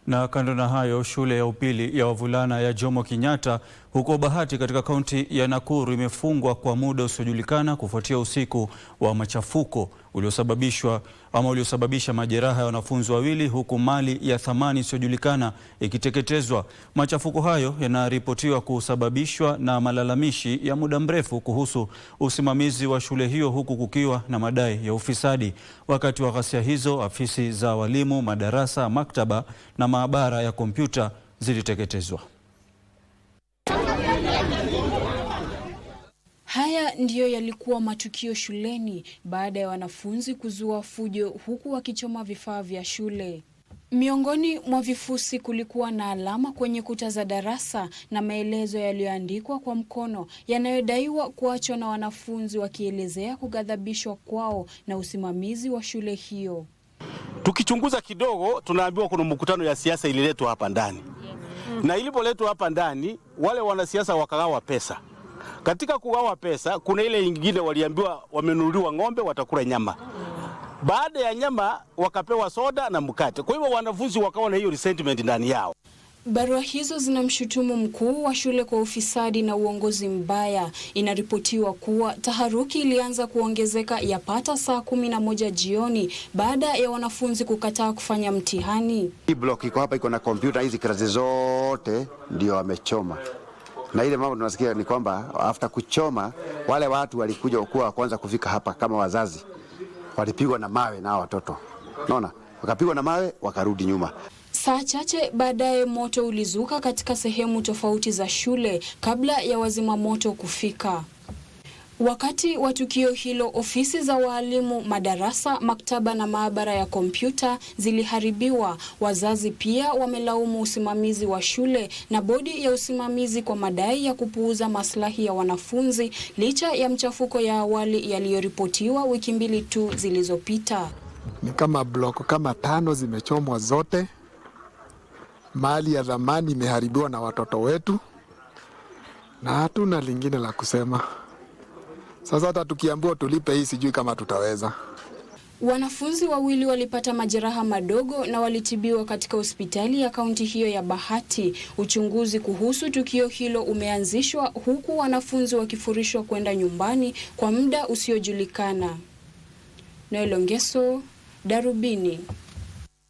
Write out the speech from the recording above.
Na kando na hayo, shule ya upili ya wavulana ya Jomo Kenyatta huko Bahati katika kaunti ya Nakuru imefungwa kwa muda usiojulikana kufuatia usiku wa machafuko uliosababisha majeraha ya wanafunzi wawili, huku mali ya thamani isiyojulikana ikiteketezwa. Machafuko hayo yanaripotiwa kusababishwa na malalamishi ya muda mrefu kuhusu usimamizi wa shule hiyo, huku kukiwa na madai ya ufisadi. Wakati wa ghasia hizo, afisi za walimu, madarasa, maktaba na maabara ya kompyuta ziliteketezwa. Haya ndiyo yalikuwa matukio shuleni baada ya wanafunzi kuzua fujo huku wakichoma vifaa vya shule. Miongoni mwa vifusi kulikuwa na alama kwenye kuta za darasa na maelezo yaliyoandikwa kwa mkono yanayodaiwa kuachwa na wanafunzi, wakielezea kughadhabishwa kwao na usimamizi wa shule hiyo. Tukichunguza kidogo, tunaambiwa kuna mkutano ya siasa ililetwa hapa ndani. Na ilipoletwa hapa ndani, wale wanasiasa wakagawa pesa. Katika kugawa pesa, kuna ile ingine waliambiwa wamenunuliwa ng'ombe watakula nyama. Baada ya nyama wakapewa soda na mkate. Kwa hivyo wanafunzi wakawa na hiyo resentment ndani yao. Barua hizo zinamshutumu mkuu wa shule kwa ufisadi na uongozi mbaya. Inaripotiwa kuwa taharuki ilianza kuongezeka yapata saa 11 jioni baada ya wanafunzi kukataa kufanya mtihani. Hii block iko hapa, iko na kompyuta, hizi klasi zote ndio wamechoma. Na ile mambo tunasikia ni kwamba after kuchoma, wale watu walikuja kuwa kwanza kufika hapa kama wazazi, walipigwa na mawe na watoto. Unaona? Wakapigwa na mawe wakarudi nyuma. Saa chache baadaye moto ulizuka katika sehemu tofauti za shule kabla ya wazima moto kufika. Wakati wa tukio hilo, ofisi za walimu, madarasa, maktaba na maabara ya kompyuta ziliharibiwa. Wazazi pia wamelaumu usimamizi wa shule na bodi ya usimamizi kwa madai ya kupuuza maslahi ya wanafunzi licha ya mchafuko ya awali yaliyoripotiwa wiki 2 tu zilizopita. Ni kama bloko kama 5 zimechomwa zote. Mali ya dhamani imeharibiwa na watoto wetu na hatuna lingine la kusema. Sasa hata tukiambiwa tulipe hii sijui kama tutaweza. Wanafunzi wawili walipata majeraha madogo na walitibiwa katika hospitali ya kaunti hiyo ya Bahati. Uchunguzi kuhusu tukio hilo umeanzishwa huku wanafunzi wakifurishwa kwenda nyumbani kwa muda usiojulikana. Noel Ongeso, Darubini.